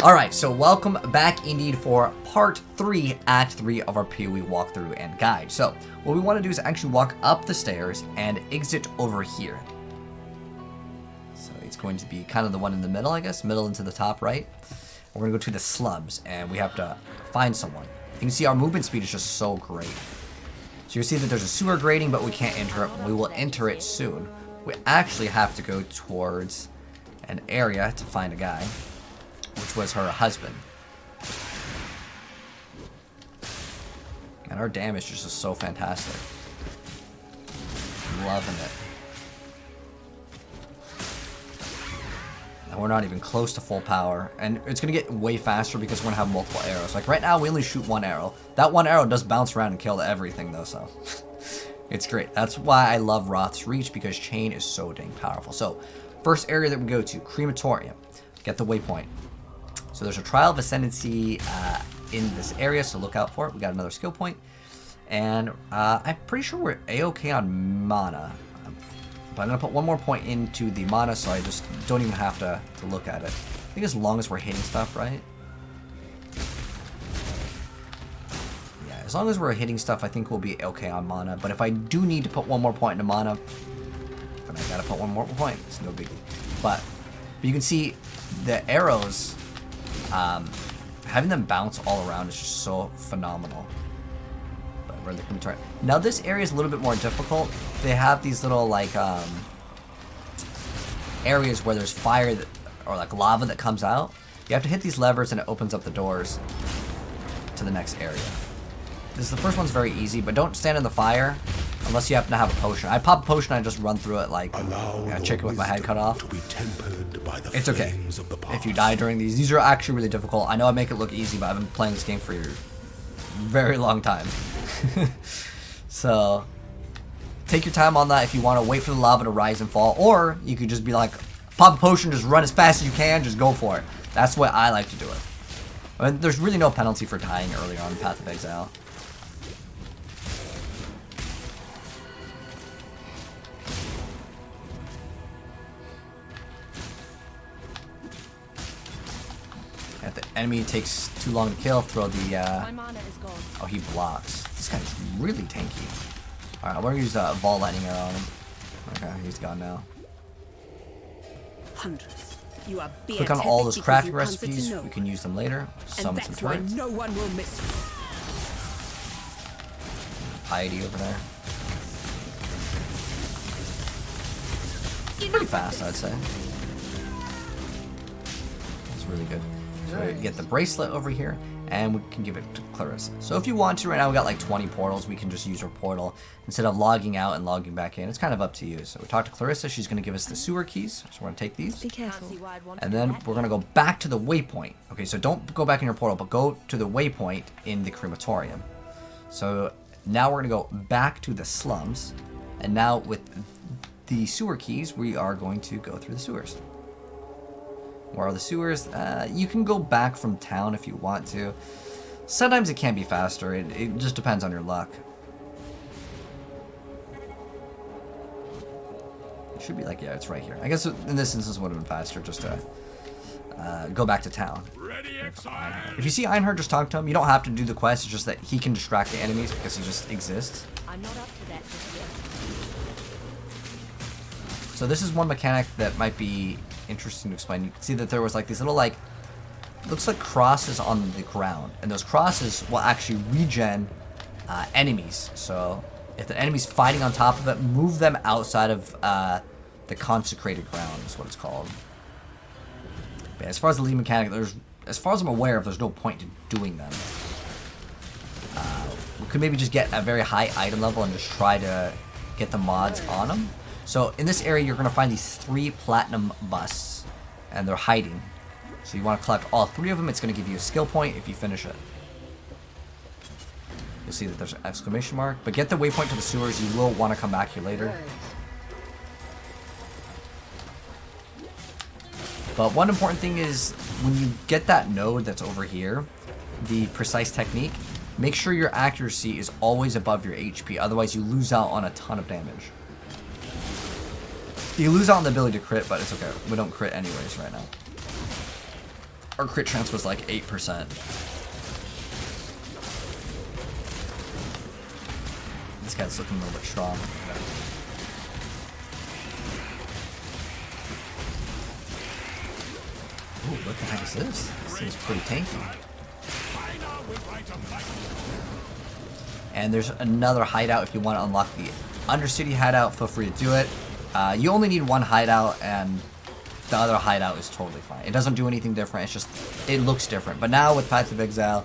Alright, so welcome back indeed for part 3, act 3 of our PoE walkthrough and guide. So, what we want to do is actually walk up the stairs and exit over here. So, it's going to be kind of the one in the middle, I guess, middle into the top right. We're going to go to the slums, and we have to find someone. You can see our movement speed is just so great. So, you see that there's a sewer grating, but we can't enter it. We will enter it soon. We actually have to go towards an area to find a guy, which was her husband. And our damage is just so fantastic. Loving it. And we're not even close to full power. And it's going to get way faster because we're going to have multiple arrows. Like right now, we only shoot one arrow. That one arrow does bounce around and kill everything though, so... It's great. That's why I love Roth's Reach, because Chain is so dang powerful. So, first area that we go to, Crematorium. Get the waypoint. So there's a Trial of Ascendancy in this area, so look out for it. We got another skill point. And I'm pretty sure we're A-okay on mana. But I'm going to put one more point into the mana, so I just don't even have to look at it. I think as long as we're hitting stuff, right? Yeah, as long as we're hitting stuff, I think we'll be okay on mana. But if I do need to put one more point into mana, then I got to put one more point. It's no biggie. But you can see the arrows... having them bounce all around is just so phenomenal. But we're in the crematorium. Now this area is a little bit more difficult. They have these little like areas where there's fire that, or like lava that comes out. You have to hit these levers and it opens up the doors to the next area. The first one's very easy, but don't stand in the fire unless you happen to have a potion. I pop a potion and I just run through it like a chicken with my head cut off. It's okay if you die during these. These are actually really difficult. I know I make it look easy, but I've been playing this game for a very long time. So take your time on that if you want to wait for the lava to rise and fall, or you could just be like, pop a potion, just run as fast as you can, just go for it. That's the way I like to do it. I mean, there's really no penalty for dying early on in Path of Exile. If the enemy takes too long to kill, throw the, oh, he blocks. This guy's really tanky. Alright, we're gonna use a ball lightning arrow on him. Okay, he's gone now. Hundreds. You are click on all those crafting recipes. We can use them later. Summon some turrets. No one will miss. Piety over there. Pretty fast, I'd say. It's really good. So we get the bracelet over here, and we can give it to Clarissa. So if you want to, right now we got like 20 portals, we can just use her portal instead of logging out and logging back in. It's kind of up to you. So we talked to Clarissa, she's going to give us the sewer keys. So we're going to take these. Be careful. And then we're going to go back to the waypoint. Okay, so don't go back in your portal, but go to the waypoint in the crematorium. So now we're going to go back to the slums, and now with the sewer keys, we are going to go through the sewers. Where are the sewers? You can go back from town if you want to. Sometimes it can be faster. It just depends on your luck. It should be like, yeah, it's right here. I guess in this instance it would have been faster just to go back to town. If you see Einhard, just talk to him. You don't have to do the quest. It's just that he can distract the enemies because he just exists. I'm not up to that just yet. So this is one mechanic that might be interesting to explain. You can see that there was like these little like, looks like crosses on the ground, and those crosses will actually regen enemies. So if the enemy's fighting on top of it, move them outside of the consecrated ground is what it's called. But as far as the lead mechanic, as far as I'm aware of, there's no point to doing them. We could maybe just get a very high item level and just try to get the mods on them. So in this area, you're going to find these 3 platinum busts, and they're hiding. So you want to collect all 3 of them. It's going to give you a skill point if you finish it. You'll see that there's an exclamation mark. But get the waypoint to the sewers. You will want to come back here later. But one important thing is when you get that node that's over here, the precise technique, make sure your accuracy is always above your HP. Otherwise, you lose out on a ton of damage. You lose out on the ability to crit, but it's okay. We don't crit anyways right now. Our crit chance was like 8%. This guy's looking a little bit strong. Ooh, what the heck is this? This thing's pretty tanky. And there's another hideout if you want to unlock the Undercity hideout, feel free to do it. You only need one hideout, and the other hideout is totally fine. It doesn't do anything different, it's just, it looks different. But now with Path of Exile,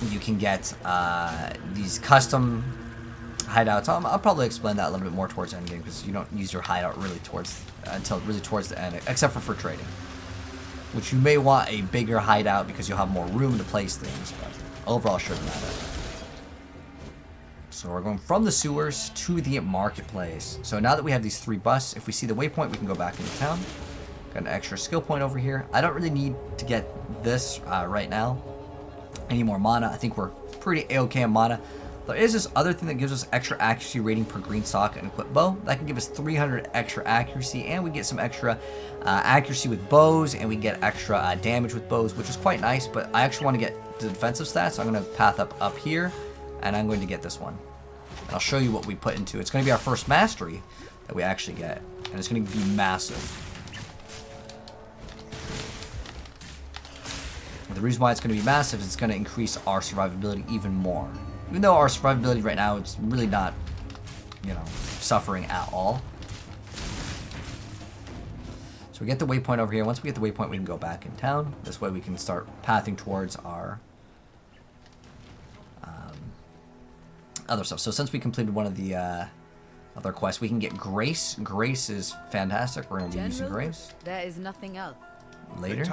you can get these custom hideouts. I'll probably explain that a little bit more towards the end game, because you don't use your hideout really until really towards the end, except for trading. Which you may want a bigger hideout because you'll have more room to place things, but overall it shouldn't matter. So we're going from the sewers to the marketplace. So now that we have these 3 busts, if we see the waypoint, we can go back into town. Got an extra skill point over here. I don't really need to get this right now. Any more mana. I think we're pretty A-okay on mana. There is this other thing that gives us extra accuracy rating per green sock and equip bow. That can give us 300 extra accuracy, and we get some extra accuracy with bows, and we get extra damage with bows, which is quite nice. But I actually want to get the defensive stats, so I'm going to path up here, and I'm going to get this one. And I'll show you what we put into it. It's going to be our first mastery that we actually get, and it's going to be massive. And the reason why it's going to be massive is it's going to increase our survivability even more. Even though our survivability right now, it's really not, you know, suffering at all. So we get the waypoint over here. Once we get the waypoint, we can go back in town. This way we can start pathing towards our other stuff. So since we completed one of the other quests, we can get Grace. Grace is fantastic. We're going to be using Grace. There is nothing else. Later.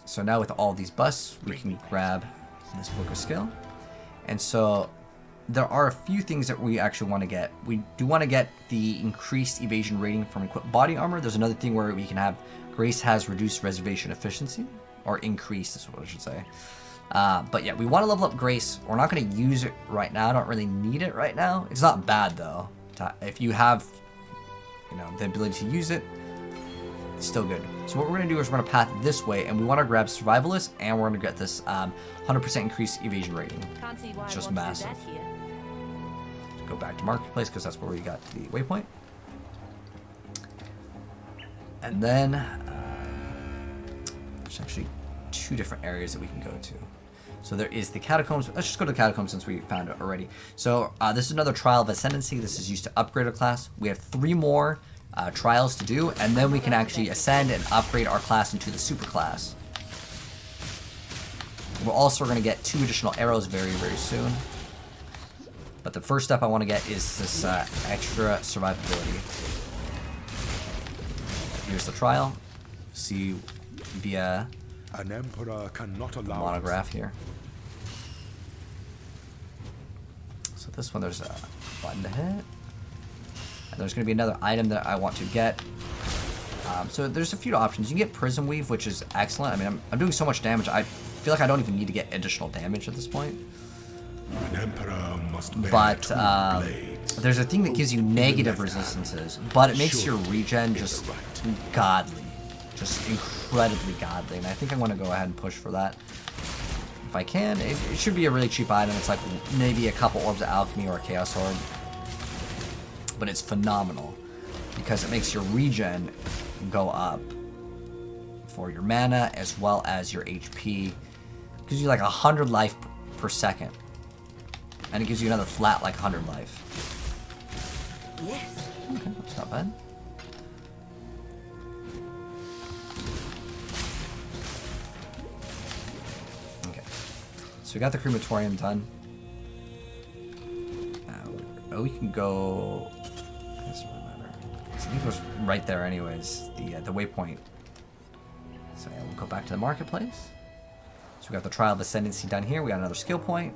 So now with all these busts, we can grab this Book of Skill. And so there are a few things that we actually want to get. We do want to get the increased evasion rating from equipped body armor. There's another thing where we can have Grace has reduced reservation efficiency, or increased is what I should say. But yeah, we want to level up Grace. We're not going to use it right now. I don't really need it right now. It's not bad though. If you have, you know, the ability to use it, it's still good. So what we're going to do is we're going to path this way, and we want to grab Survivalist, and we're going to get this 100% increased evasion rating. Can't see why It's just I want to do massive. that here. Go back to Marketplace because that's where we got the waypoint. And then there's actually 2 different areas that we can go to. So there is the Catacombs. Let's just go to the Catacombs since we found it already. So this is another Trial of Ascendancy. This is used to upgrade our class. We have 3 more trials to do, and then we can actually ascend and upgrade our class into the super class. We're also going to get 2 additional arrows very, very soon. But the first step I want to get is this extra survivability. Here's the trial. See via An emperor cannot allow monograph here. So this one, there's a button to hit. And there's going to be another item that I want to get. So there's a few options. You can get Prism Weave, which is excellent. I mean, I'm doing so much damage. I feel like I don't even need to get additional damage at this point. An emperor must bear But 2 blades. there's a thing that gives you negative resistances, but it makes your regen just godly. Just incredibly godly. And I think I'm going to go ahead and push for that. If I can. It should be a really cheap item. It's like maybe a couple Orbs of Alchemy or a Chaos Orb. But it's phenomenal because it makes your regen go up for your mana as well as your HP. It gives you like 100 life per second. And it gives you another flat like 100 life. Yes. Okay, that's not bad. Okay. So we got the crematorium done. Oh, we can go. I guess it doesn't matter. I think it was right there, anyways. The waypoint. So yeah, we'll go back to the marketplace. So we got the Trial of Ascendancy done here. We got another skill point,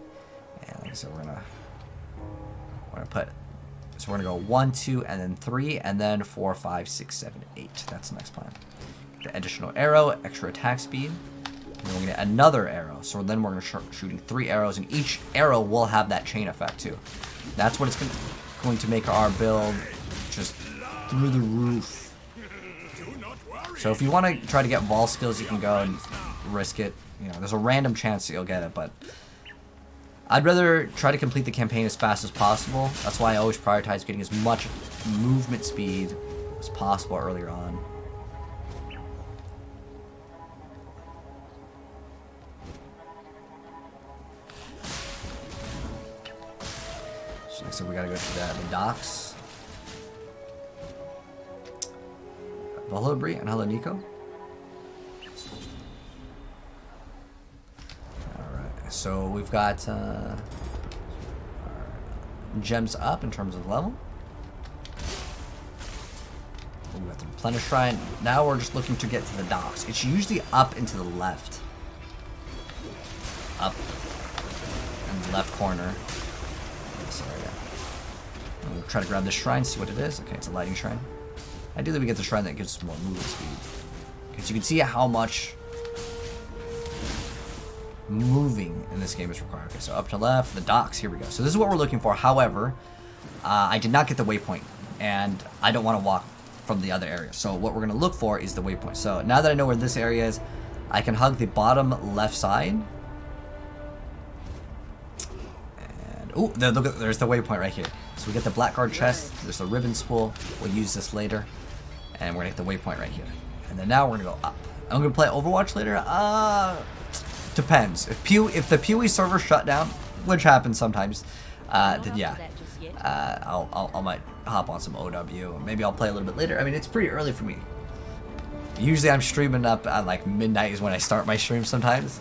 and like I said, we're gonna put. So we're gonna go 1, 2, and then 3, and then 4, 5, 6, 7, 8. That's the next plan. The additional arrow, extra attack speed. And then we're gonna get another arrow. So then we're gonna start shooting 3 arrows, and each arrow will have that chain effect too. That's what it's going to make our build just through the roof. Do not worry. So if you want to try to get Vol skills, you can go and risk it. You know, there's a random chance that you'll get it, but I'd rather try to complete the campaign as fast as possible. That's why I always prioritize getting as much movement speed as possible earlier on. So we gotta go to the docks. Well, hello Bree, and hello Nico. Alright, so we've got gems up in terms of level. We got the replenish shrine. Now we're just looking to get to the docks. It's usually up and to the left. Up in the left corner. Sorry, yeah. We'll try to grab this shrine, see what it is. Okay, it's a lighting shrine. Ideally, we get the shrine that gives us more movement speed. Because you can see how much moving in this game is required. Okay, so up to left, the docks, here we go. So this is what we're looking for. However, I did not get the waypoint, and I don't want to walk from the other area. So what we're going to look for is the waypoint. So now that I know where this area is, I can hug the bottom left side. And, oh, there's the waypoint right here. So we get the black guard chest, there's the ribbon spool, we'll use this later, and we're gonna get the waypoint right here. And then now we're gonna go up. I'm gonna play Overwatch later? Depends. If the PoE server shut down, which happens sometimes, then yeah. I might hop on some OW, maybe I'll play a little bit later. I mean, it's pretty early for me. Usually I'm streaming up at like midnight is when I start my stream sometimes.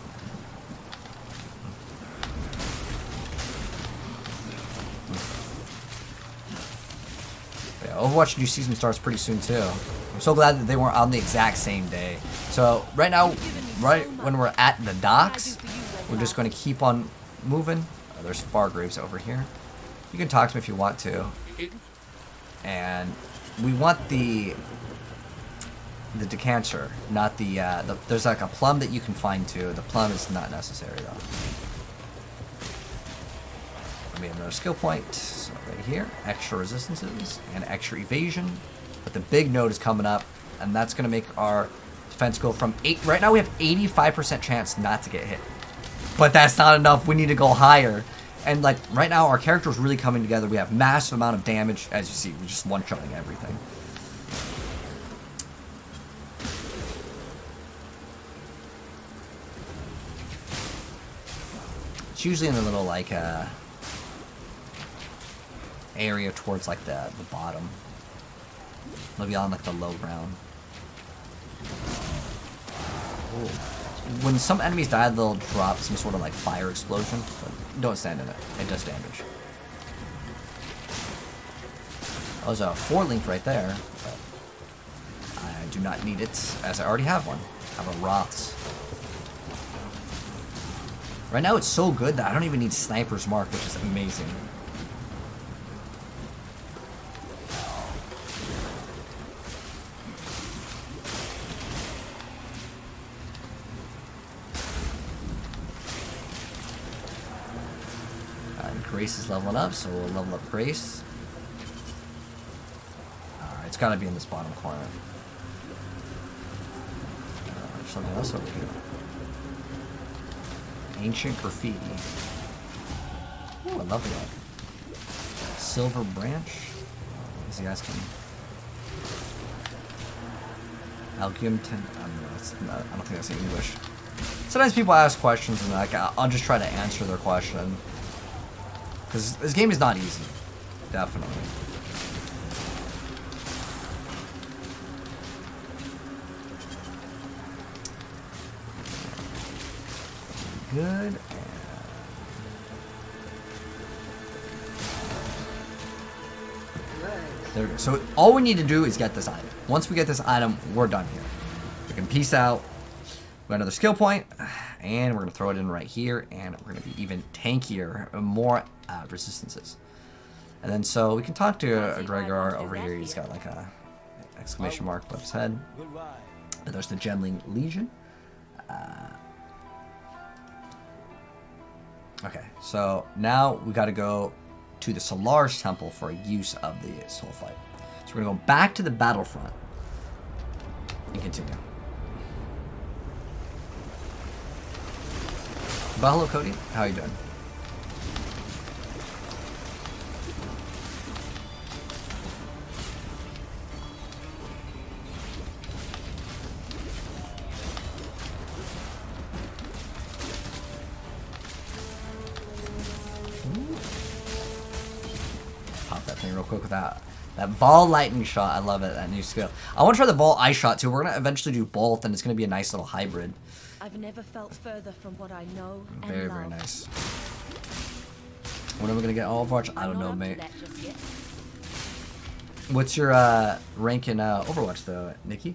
Overwatch new season starts pretty soon too. I'm so glad that they weren't on the exact same day. So right now, right when we're at the docks, we're just going to keep on moving. Oh, there's Fargraves over here. You can talk to me if you want to. And we want the decanter, not the there's like a plum that you can find too. The plum is not necessary though. Let me have another skill point. So right here, extra resistances and extra evasion. But the big node is coming up, and that's going to make our defense go from 8. Right now we have 85% chance not to get hit. But that's not enough. We need to go higher. And like right now our character is really coming together. We have massive amount of damage. As you see, we're just one-shotting everything. It's usually in a little like area towards like the bottom. Maybe on like the low ground. Ooh. When some enemies die, they'll drop some sort of like fire explosion, but don't stand in it. It does damage. That was a 4-link right there, but I do not need it as I already have one. I have a Roths. Right now it's so good that I don't even need Sniper's Mark, which is amazing. Grace is leveling up, so we'll level up Grace. Alright, it's gotta be in this bottom corner. There's something else over here. Ancient graffiti. Ooh, I love that. Silver branch. Is he asking? Algium I don't think that's in English. Sometimes people ask questions and like I'll just try to answer their question. Because this game is not easy. Definitely. Good. There we go. So all we need to do is get this item. Once we get this item, we're done here. We can peace out. We got another skill point, and we're going to throw it in right here, and we're going to be even tankier, more resistances. And then so we can talk to Gregor over here. He's got like a exclamation mark above his head. And there's the Gemling Legion. Okay, so now we got to go to the Solaris Temple for use of the Soul Fight. So we're going to go back to the battlefront. and continue. But hello, Cody. How you doing? Pop that thing real quick with that ball lightning shot. I love it. That new skill. I want to try the ball ice shot too. We're gonna eventually do both, and it's gonna be a nice little hybrid. I've never felt further from what I know and Very, love. very nice. When are we gonna get Overwatch? I don't know, mate. What's your rank in Overwatch though, Nikki?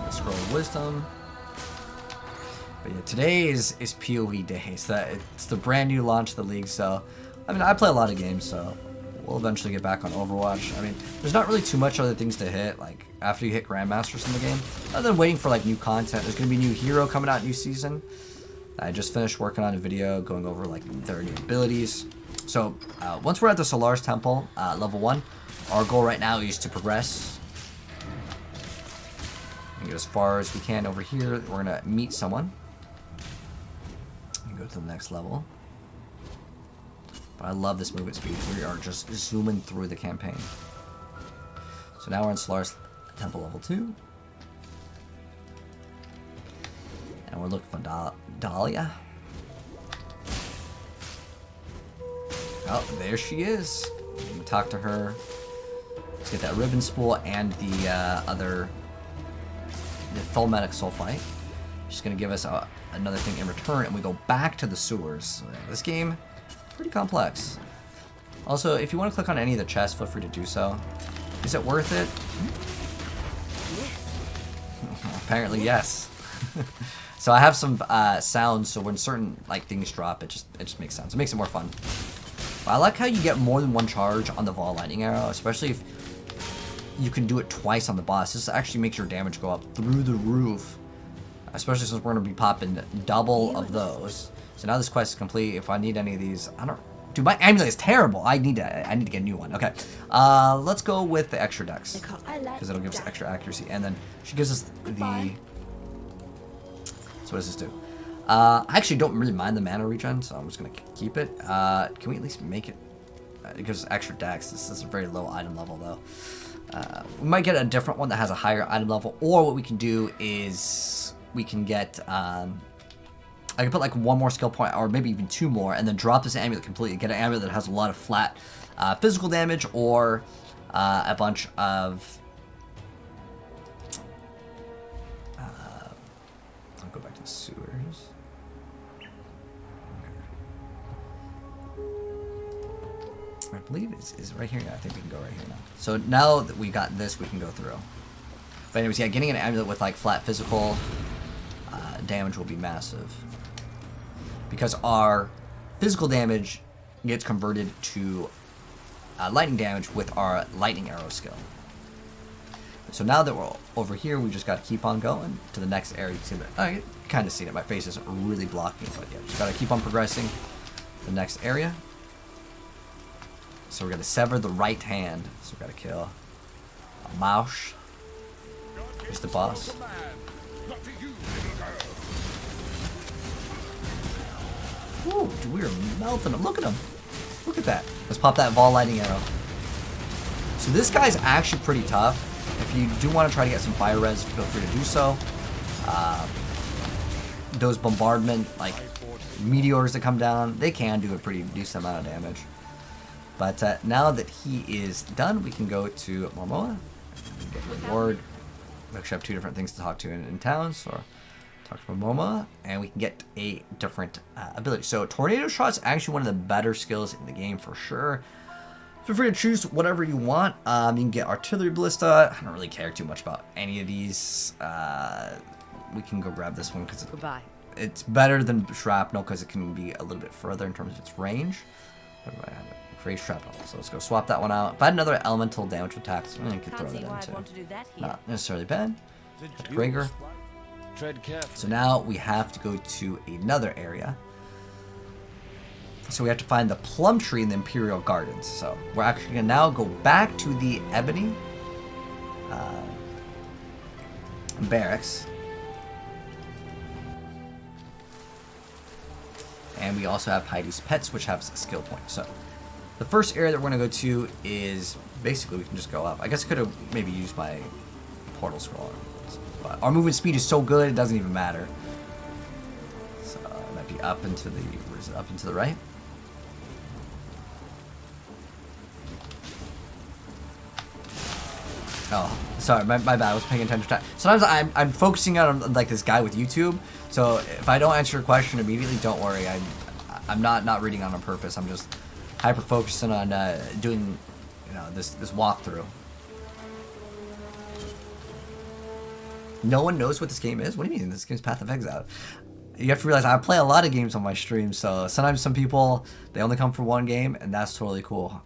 Scroll of Wisdom. But yeah, today is PoE day, so it's the brand new launch of the league. So, I mean, I play a lot of games, so we'll eventually get back on Overwatch. I mean, there's not really too much other things to hit, like after you hit Grandmasters in the game, other than waiting for like new content. There's gonna be a new hero coming out new season. I just finished working on a video going over like their new abilities. So once we're at the Solaris Temple, level 1, our goal right now is to progress and get as far as we can over here. We're gonna meet someone and go to the next level. But I love this movement speed. We are just zooming through the campaign. So now we're in Solaris Temple level 2. And we're looking for Dahlia. Oh, there she is. We can talk to her. Let's get that ribbon spool and the Fulmedic Sulfite. She's going to give us another thing in return, and we go back to the sewers. So this game, pretty complex. Also, if you want to click on any of the chests, feel free to do so. Is it worth it? Yes. Apparently, yes. So I have some sounds, so when certain like things drop, it just makes sense. It makes it more fun. But I like how you get more than one charge on the Vol Lightning Arrow, especially if you can do it twice on the boss. This actually makes your damage go up through the roof, especially since we're going to be popping double of those. So now this quest is complete. If I need any of these, I don't... Dude, my amulet is terrible. I need to get a new one. Okay, let's go with the extra dex, because it'll give us extra accuracy. And then she gives us the... So what does this do? I actually don't really mind the mana regen, so I'm just going to keep it. Can we at least make it... It gives us extra dex. This is a very low item level, though. We might get a different one that has a higher item level, or what we can do is we can get... I can put like one more skill point, or maybe even 2 more, and then drop this amulet completely. Get an amulet that has a lot of flat physical damage, or a bunch of... I'll go back to the sewers. I believe is right here. Yeah, I think we can go right here now. So now that we got this, we can go through. But anyways, yeah, getting an amulet with like flat physical damage will be massive, because our physical damage gets converted to lightning damage with our lightning arrow skill. So now that we're over here, we just got to keep on going to the next area. You can see that, I can kind of see it. My face isn't really blocking it, but yeah, just got to keep on progressing to the next area. So we're going to sever the right hand. So we've got to kill a mouse. Here's the boss. Ooh, dude, we are melting him. Look at him. Look at that. Let's pop that Vol Lightning Arrow. So this guy's actually pretty tough. If you do want to try to get some fire res, feel free to do so. Those bombardment, like meteors that come down, they can do a pretty decent amount of damage. But now that he is done, we can go to Momoa. Get reward. We actually have 2 different things to talk to in town, so talk to Momoa, and we can get a different ability. So Tornado Shot is actually one of the better skills in the game for sure. Feel free to choose whatever you want. You can get Artillery Ballista. I don't really care too much about any of these. We can go grab this one because it's better than Shrapnel, because it can be a little bit further in terms of its range. What do I have? Great Shrapnel. So let's go swap that one out. If I had another elemental damage attack, I could throw that in too. Not necessarily bad. Gregor. Tread carefully. So now we have to go to another area. So we have to find the plum tree in the Imperial Gardens. So we're actually going to now go back to the Ebony barracks. And we also have Heidi's Pets, which have a skill point. So the first area that we're going to go to is basically we can just go up. I guess I could have maybe used my portal scroller. But our movement speed is so good, it doesn't even matter. So it might be up into the, where is it, up into the right? Oh, sorry, my bad. I was paying attention to that. Sometimes I'm focusing on like this guy with YouTube. So if I don't answer your question immediately, don't worry. I'm not reading on purpose. I'm just hyper focusing on doing, you know, this walkthrough. No one knows what this game is. What do you mean? This game's Path of Exile. You have to realize I play a lot of games on my stream, so sometimes some people, they only come for one game, and that's totally cool.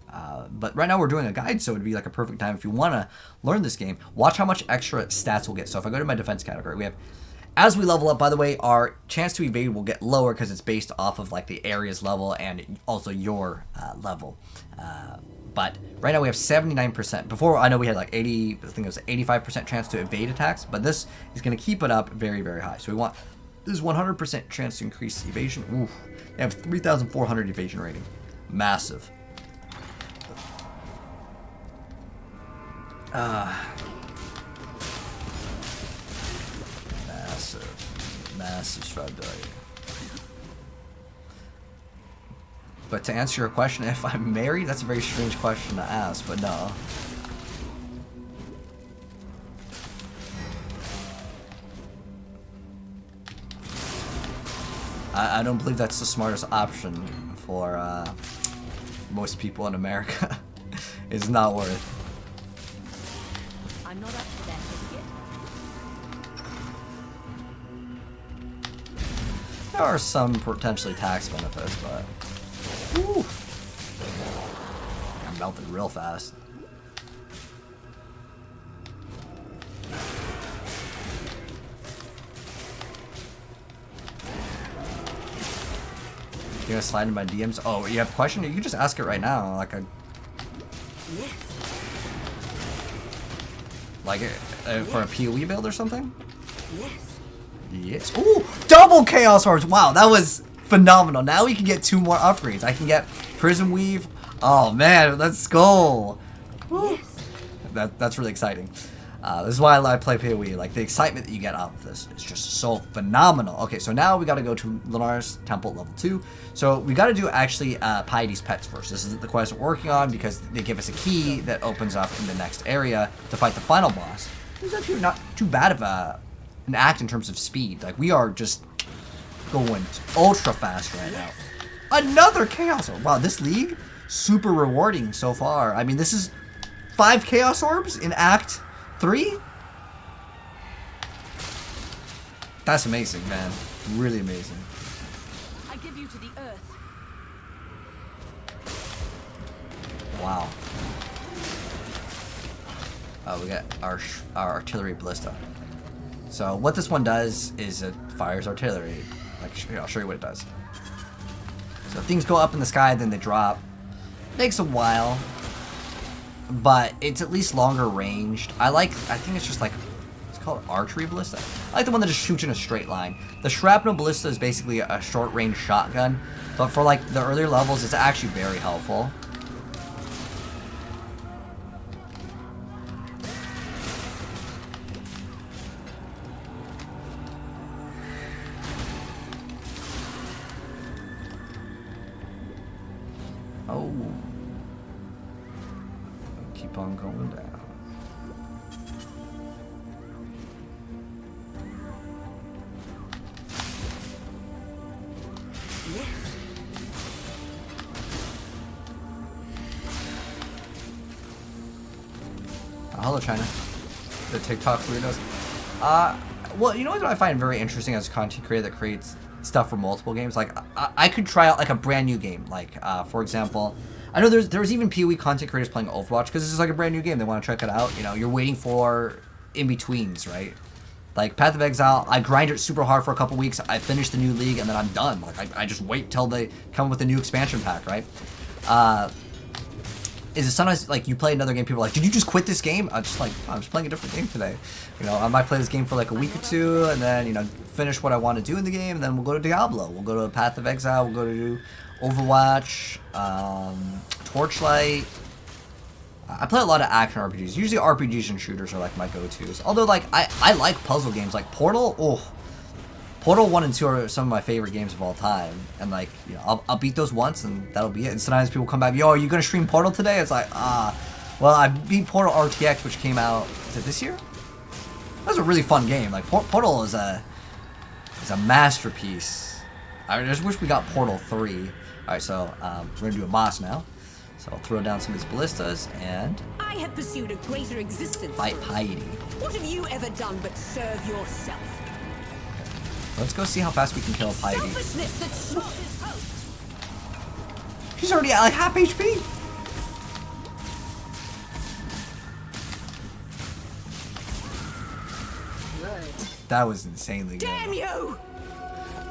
But right now we're doing a guide, so it'd be like a perfect time if you want to learn this game. Watch how much extra stats we'll get. So if I go to my defense category, we have, as we level up, by the way, our chance to evade will get lower because it's based off of like the area's level and also your level. But right now we have 79%. Before, I know we had like 80, I think it was 85% chance to evade attacks, but this is going to keep it up very, very high. So we want this 100% chance to increase evasion. Oof. They have 3,400 evasion rating. Massive. Massive Stradivarius. But to answer your question, if I'm married, that's a very strange question to ask, but no. I don't believe that's the smartest option for most people in America. It's not worth. I'm not up to that just yet. There are some potentially tax benefits, but whew, I'm melted real fast. You gonna slide in my DMs? Oh, you have a question? You can just ask it right now. Like for a PoE build or something? Yes. Ooh, double Chaos Orbs. Wow, that was phenomenal. Now we can get 2 more upgrades. I can get Prism Weave. Oh man, let's go. Yes. That's really exciting. This is why I play PoE. Like the excitement that you get out of this is just so phenomenal. Okay, so now we got to go to Lunar's Temple level 2. So we got to do actually Piety's Pets first. This is the quest we're working on because they give us a key that opens up in the next area to fight the final boss. It's actually not too bad of an act in terms of speed. Like we are just going ultra fast right now. Another Chaos Orb. Wow, this league super rewarding so far. I mean, this is 5 Chaos Orbs in Act 3? That's amazing, man. Really amazing. I give you to the earth. Wow. We got our artillery ballista. So what this one does is it fires artillery. Like, I'll show you what it does. So things go up in the sky, then they drop. Takes a while, but it's at least longer ranged. I think it's just like, it's called archery ballista. I like the one that just shoots in a straight line. The shrapnel ballista is basically a short range shotgun, but for like the earlier levels, it's actually very helpful. Oh. Keep on going down. Hello, China. The TikTok weirdos. Well, you know what I find very interesting as a content creator that creates stuff for multiple games? Like, I could try out like a brand new game. Like, for example, I know there's even PoE content creators playing Overwatch because this is like a brand new game. They want to check it out. You know, you're waiting for in-betweens, right? Like Path of Exile, I grind it super hard for a couple weeks. I finish the new league and then I'm done. Like I just wait till they come with a new expansion pack, right? Is it sometimes like you play another game, people are like, did you just quit this game? I'm just like, I'm just playing a different game today. You know, I might play this game for like a week or two and then, you know, finish what I want to do in the game, and then we'll go to Diablo. We'll go to Path of Exile, we'll go to Overwatch, Torchlight. I play a lot of action RPGs. Usually RPGs and shooters are like my go-tos. Although like I like puzzle games like Portal. Oh, Portal 1 and 2 are some of my favorite games of all time. And like, you know, I'll beat those once and that'll be it. And sometimes people come back, yo, are you gonna stream Portal today? It's like, well, I beat Portal RTX, which came out, is it this year? That was a really fun game. Like Portal is a masterpiece. I just wish we got Portal 3. All right, so we're gonna do a boss now. So I'll throw down some of these ballistas and I have pursued a greater existence. fight Piety. What have you ever done but serve yourself? Let's go see how fast we can kill Piety. Selfishness that slaughters hope. She's already at like half HP. That was insanely good. Damn you!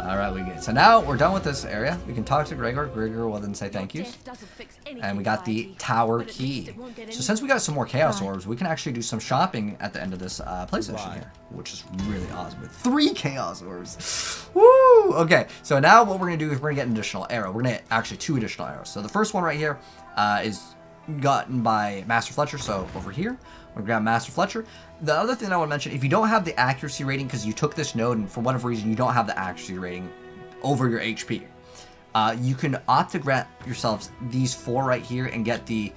Alright, we good. So now we're done with this area. We can talk to Gregor. Gregor will then say thank yous. Death doesn't fix anything, And we got the Piety, tower but at least key. it won't get So any since we got some more chaos Right. orbs, we can actually do some shopping at the end of this PlayStation here, which is really awesome. With 3 chaos orbs. Woo! Okay, so now what we're gonna do is we're gonna get an additional arrow. We're gonna get actually 2 additional arrows. So the first one right here is gotten by Master Fletcher. So over here, we're gonna grab Master Fletcher. The other thing I want to mention, if you don't have the accuracy rating because you took this node and for whatever reason you don't have the accuracy rating over your HP, you can opt to grant yourselves these 4 right here and get the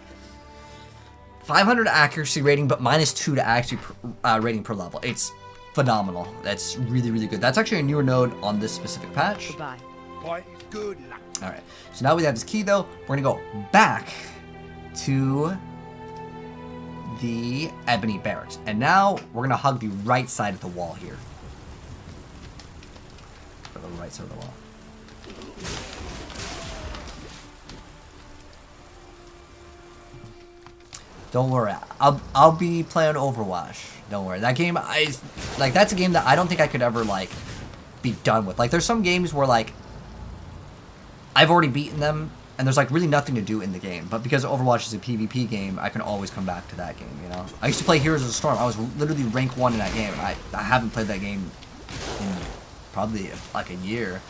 500 accuracy rating, but -2 to accuracy rating per level. It's phenomenal. That's really, really good. That's actually a newer node on this specific patch. Goodbye. Quite good luck. All right. So now we have this key, though. We're gonna go back to the Ebony Barracks, and now we're gonna hug the right side of the wall here. For the right side of the wall. Don't worry, I'll be playing Overwatch. Don't worry. That game, that's a game that I don't think I could ever like be done with. Like, there's some games where like I've already beaten them, and there's like really nothing to do in the game. But because Overwatch is a PvP game, I can always come back to that game. You know, I used to play Heroes of the Storm. I was literally rank 1 in that game, and I haven't played that game in probably like a year.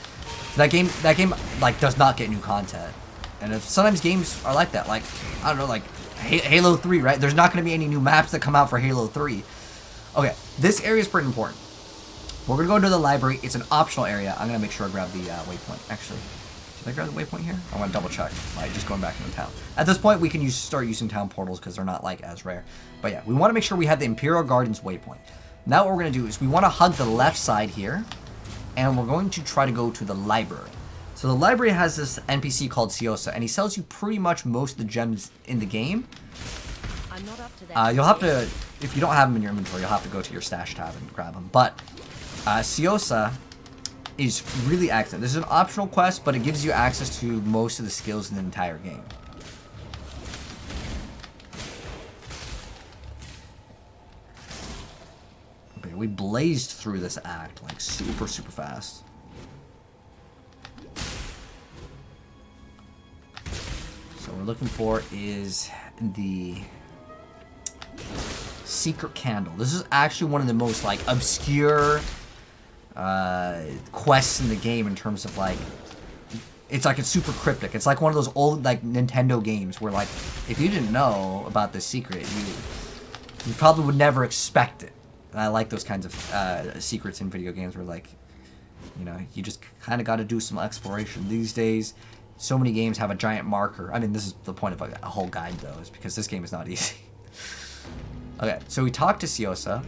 So that game like does not get new content, and if sometimes games are like that, like I don't know, like Halo 3, right? There's not going to be any new maps that come out for Halo 3. Okay, this area is pretty important. We're going to go to the library. It's an optional area. I'm going to make sure I grab the waypoint. Actually, did I grab the waypoint here? I want to double check. Like, just going back into town. At this point, we can start using town portals because they're not like as rare. But yeah, we want to make sure we have the Imperial Gardens waypoint. Now what we're going to do is we want to hug the left side here, and we're going to try to go to the library. So the library has this NPC called Siosa, and he sells you pretty much most of the gems in the game. I'm not up to that. You'll have to, if you don't have them in your inventory, you'll have to go to your stash tab and grab them. But Siosa is really excellent. This is an optional quest, but it gives you access to most of the skills in the entire game. Okay, we blazed through this act like super, super fast. So what we're looking for is the Secret Candle. This is actually one of the most like obscure quests in the game in terms of like, it's super cryptic. It's like one of those old like Nintendo games where like if you didn't know about this secret, you probably would never expect it. And I like those kinds of secrets in video games where like, you know, you just kind of got to do some exploration. These days, so many games have a giant marker. I mean, this is the point of a whole guide though, is because this game is not easy. Okay, so we talked to Siosa,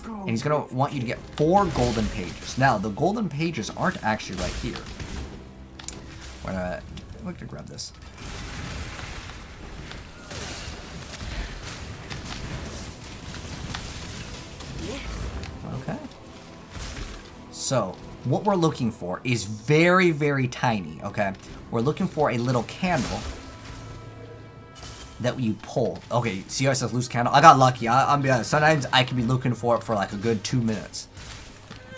and he's going to want you to get 4 golden pages. Now, the golden pages aren't actually right here. We're going to grab this. Okay. So, what we're looking for is very, very tiny, okay? We're looking for a little candle that you pull. Okay, see how it says loose candle? I got lucky. I'm be honest. Sometimes I can be looking for it for like a good 2 minutes.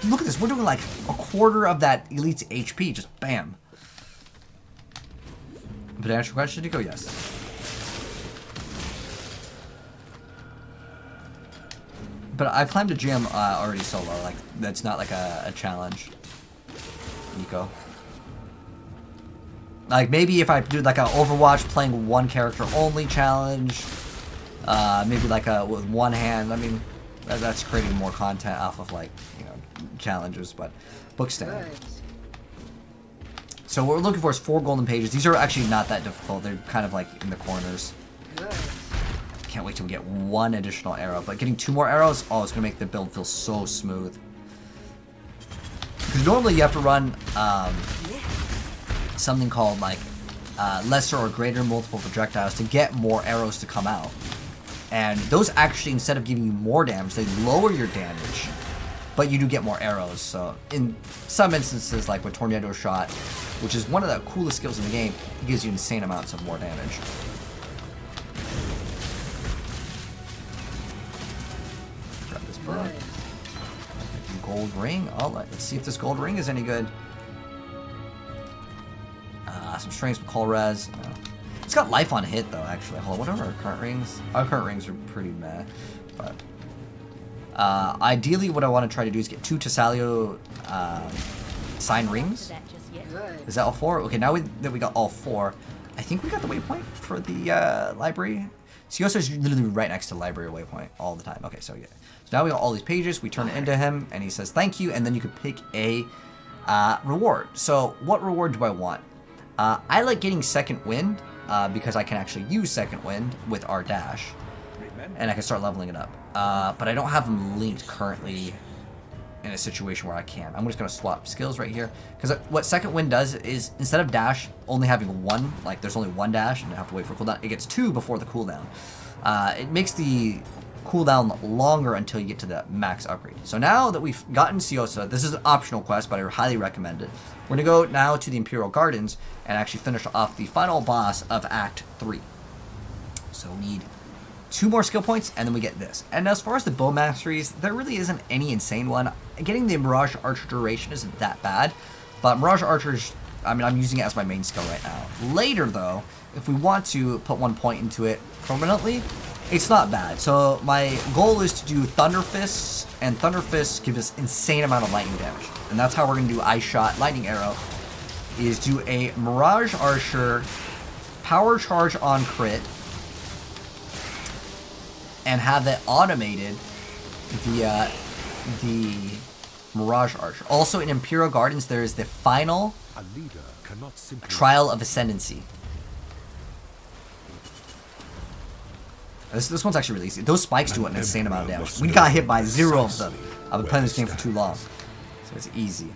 look at this. We're doing like a quarter of that elite's HP. Just bam. But answer your question, Nico? Yes. But I've climbed a gym already solo. Like, that's not like a challenge. Nico. Like, maybe if I do like an Overwatch playing one character only challenge. Maybe like with one hand. I mean, that's creating more content off of like, you know, challenges, but book standard. So what we're looking for is 4 golden pages. These are actually not that difficult. They're kind of like in the corners. Can't wait till we get 1 additional arrow. But getting 2 more arrows, oh, it's going to make the build feel so smooth. Because normally you have to run something called like lesser or greater multiple projectiles to get more arrows to come out. And those actually, instead of giving you more damage, they lower your damage. But you do get more arrows. So in some instances, like with Tornado Shot, which is one of the coolest skills in the game, it gives you insane amounts of more damage. Grab this book. Gold ring. Oh, let's see if this gold ring is any good. Some strengths with call res. It's got life on hit though, actually. Hold on, what are our current rings? Our current rings are pretty meh. But ideally what I want to try to do is get 2 Tessalio sign rings. Is that all 4? Okay, now that we got all 4, I think we got the waypoint for the library. Ciosa is literally right next to the library waypoint all the time. Okay, so yeah. So now we got all these pages. We turn it into him, and he says thank you, and then you can pick a reward. So what reward do I want? I like getting Second Wind because I can actually use Second Wind with our dash, and I can start leveling it up. But I don't have them linked currently in a situation where I can. I'm just going to swap skills right here. Because what Second Wind does is, instead of dash only having 1, like there's only 1 dash and I have to wait for cooldown, it gets 2 before the cooldown. It makes the cooldown longer until you get to the max upgrade. So now that we've gotten Ciosa, this is an optional quest, but I highly recommend it. We're going to go now to the Imperial Gardens and actually finish off the final boss of Act 3. So we need 2 more skill points, and then we get this. And as far as the bow masteries, there really isn't any insane one. Getting the Mirage Archer duration isn't that bad, but Mirage Archer's, I mean, I'm using it as my main skill right now. Later, though, if we want to put 1 point into it permanently, it's not bad. So my goal is to do Thunder Fists, and Thunder Fists give us insane amount of lightning damage. And that's how we're going to do Ice Shot, Lightning Arrow, is do a Mirage Archer, Power Charge on crit, and have that automated via the Mirage Archer. Also in Imperial Gardens, there is the final Trial of Ascendancy. This one's actually really easy. Those spikes do an insane amount of damage. We got hit by 0 of them. I've been playing this game for too long. So it's easy.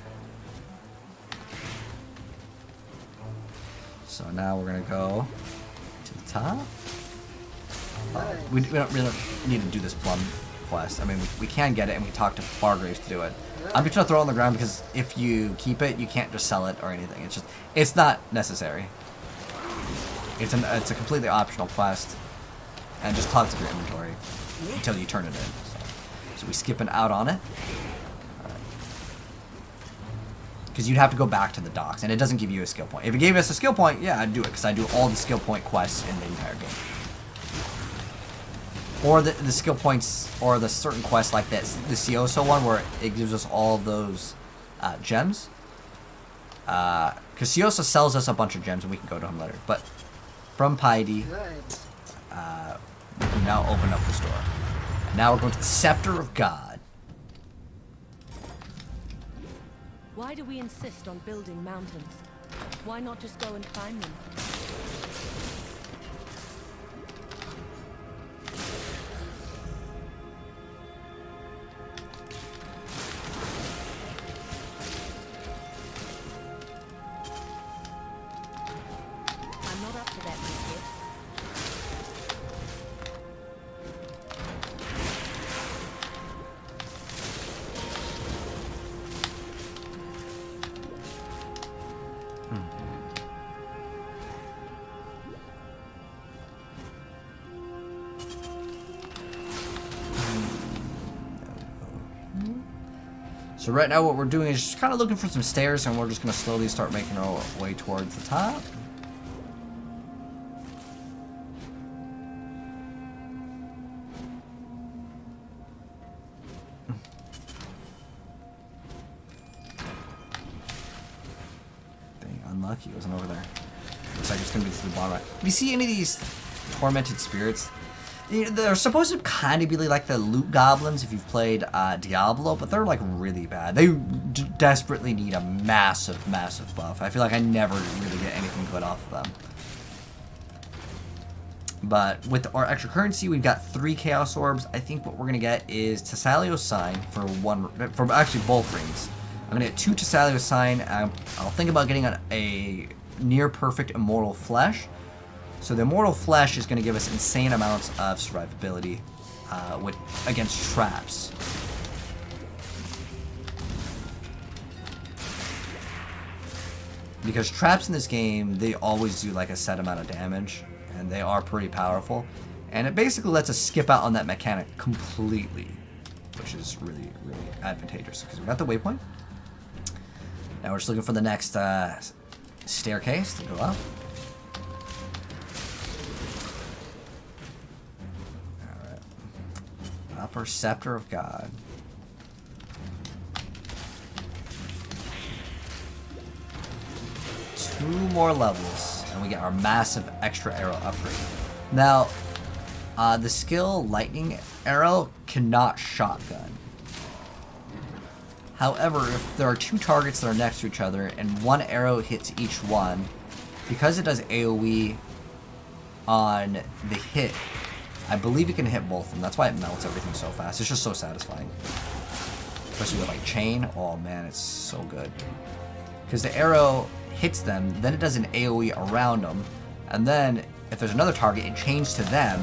So now we're going to go to the top. We don't really need to do this plum quest. I mean, we can get it, and we talk to Fargraves to do it. I'm just going to throw it on the ground because if you keep it, you can't just sell it or anything. It's not necessary. It's a completely optional quest. And just clogs up your inventory until you turn it in. So we skipping out on it. Because you'd have to go back to the docks, and it doesn't give you a skill point. If it gave us a skill point, yeah, I'd do it, because I do all the skill point quests in the entire game. Or the skill points, or the certain quests like this, the Ciosa one, where it gives us all of those gems. Because Ciosa sells us a bunch of gems, and we can go to him later. But from Piety, we can now open up this door. And now we're going to the Scepter of God. Why do we insist on building mountains? Why not just go and climb them? I'm not up to that just yet. So right now what we're doing is just kind of looking for some stairs, and we're just going to slowly start making our way towards the top. Dang, unlucky, it wasn't over there. Looks like it's going to be to the bottom right. If you see any of these tormented spirits, they're supposed to kind of be like the loot goblins if you've played Diablo, but they're like really bad. They desperately need a massive, massive buff. I feel like I never really get anything good off of them. But with our extra currency, we've got 3 Chaos Orbs. I think what we're going to get is Tassalio's Sign for actually both rings. I'm going to get 2 Tassalio's Sign. I'll think about getting a near perfect Immortal Flesh. So the Immortal Flesh is going to give us insane amounts of survivability against traps. Because traps in this game, they always do like a set amount of damage, and they are pretty powerful. And it basically lets us skip out on that mechanic completely, which is really, really advantageous. Because we got the waypoint. Now we're just looking for the next staircase to go up. Upper Scepter of God. Two more levels, and we get our massive extra arrow upgrade. Now, the skill Lightning Arrow cannot shotgun. However, if there are 2 targets that are next to each other and 1 arrow hits each one, because it does AoE on the hit, I believe it can hit both of them. That's why it melts everything so fast. It's just so satisfying. Especially with like chain. Oh man, it's so good. Because the arrow hits them, then it does an AoE around them, and then if there's another target, it chains to them.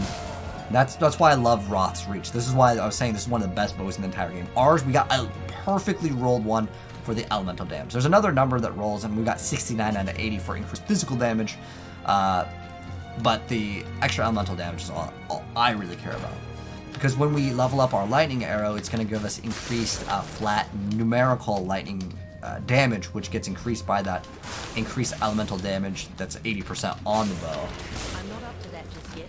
That's why I love Roth's Reach. This is why I was saying this is one of the best bows in the entire game. Ours, we got a perfectly rolled one for the elemental damage. There's another number that rolls, and we got 69 out of 80 for increased physical damage. But the extra elemental damage is all I really care about. Because when we level up our lightning arrow, it's going to give us increased flat numerical lightning damage, which gets increased by that increased elemental damage that's 80% on the bow. I'm not up to that just yet.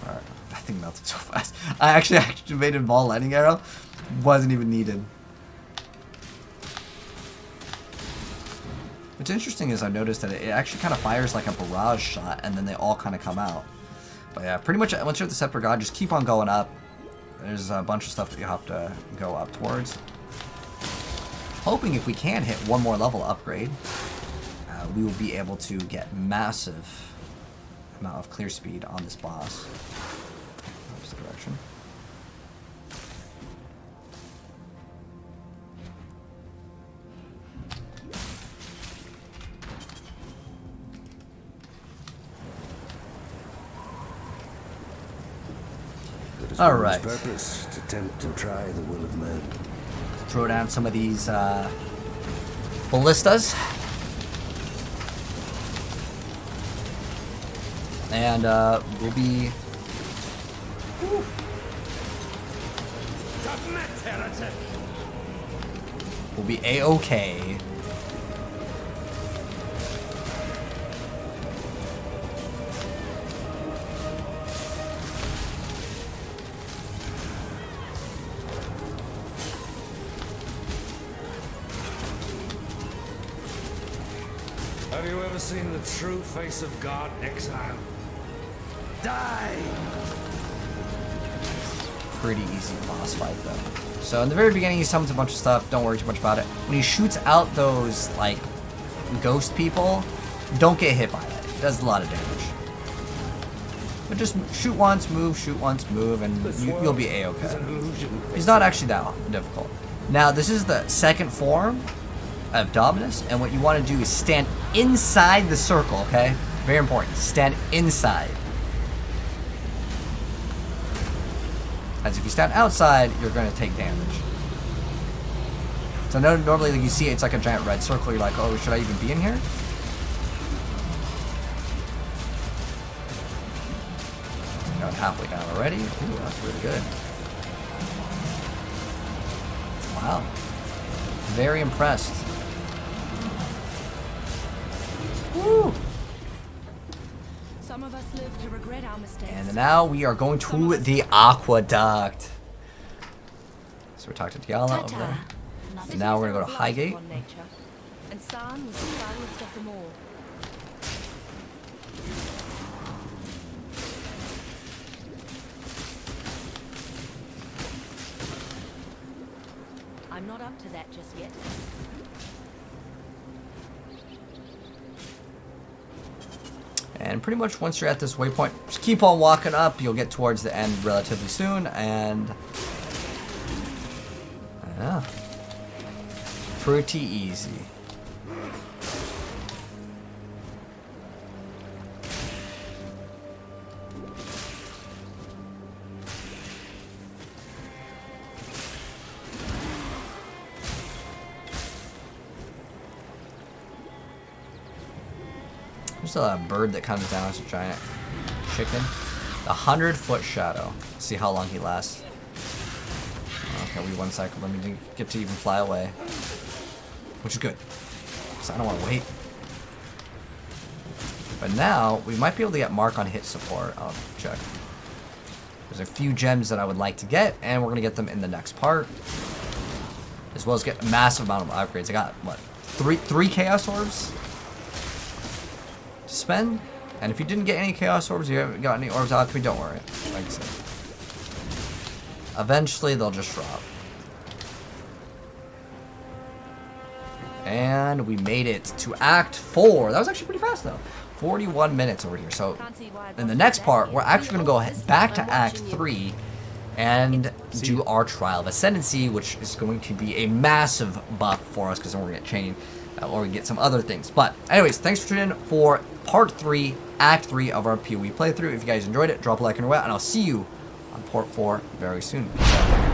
Alright, that thing melted so fast. I actually activated Ball Lightning Arrow. Wasn't even needed. What's interesting is I noticed that it actually kind of fires like a barrage shot, and then they all kind of come out. But yeah, pretty much once you're at the Scepter of God, just keep on going up. There's a bunch of stuff that you have to go up towards. Hoping if we can hit one more level upgrade, we will be able to get massive amount of clear speed on this boss. Opposite direction. All right. Purpose to tempt and try the will of man. Throw down some of these ballistas. And we'll be... We'll be A-okay. Have you ever seen the true face of God, exile? Die! Pretty easy boss fight though. So in the very beginning he summons a bunch of stuff, don't worry too much about it. When he shoots out those like ghost people, don't get hit by that. It does a lot of damage. But just shoot once, move, and you'll be A-okay. He's not actually that difficult. Now this is the second form of Dominus, and what you want to do is stand inside the circle, okay? Very important. Stand inside. As if you stand outside, you're going to take damage. So normally like you see it's like a giant red circle, you're like, oh, should I even be in here? halfway down already. Ooh, that's really good. Wow. Very impressed. Woo! Some of us live to regret our mistakes. And now we are going to the aqueduct. So we talked to Diala over there. And now we're gonna go to Highgate. And San was the finest of them all. I'm not up to that just yet. And pretty much once you're at this waypoint, just keep on walking up. You'll get towards the end relatively soon, and yeah, pretty easy. There's a bird that comes down as a giant chicken. The 100-foot shadow. See how long he lasts. Okay, we 1 second. Let me get to even fly away. Which is good. Because I don't want to wait. But now, we might be able to get Mark on hit support. I'll check. There's a few gems that I would like to get, and we're going to get them in the next part. As well as get a massive amount of upgrades. I got, what, three Chaos Orbs to spend? And if you didn't get any Chaos Orbs, you haven't got any Orbs Alchemy, don't worry. Like I said. Eventually, they'll just drop. And we made it to Act 4. That was actually pretty fast, though. 41 minutes over here. So, in the next part, we're actually going to go back to Act 3 and do our Trial of Ascendancy, which is going to be a massive buff for us, because then we're going to get Chain, or we get some other things. But, anyways, thanks for tuning in for Part 3, Act 3 of our PoE playthrough. If you guys enjoyed it, drop a like and a and I'll see you on Port 4 very soon. Peace out.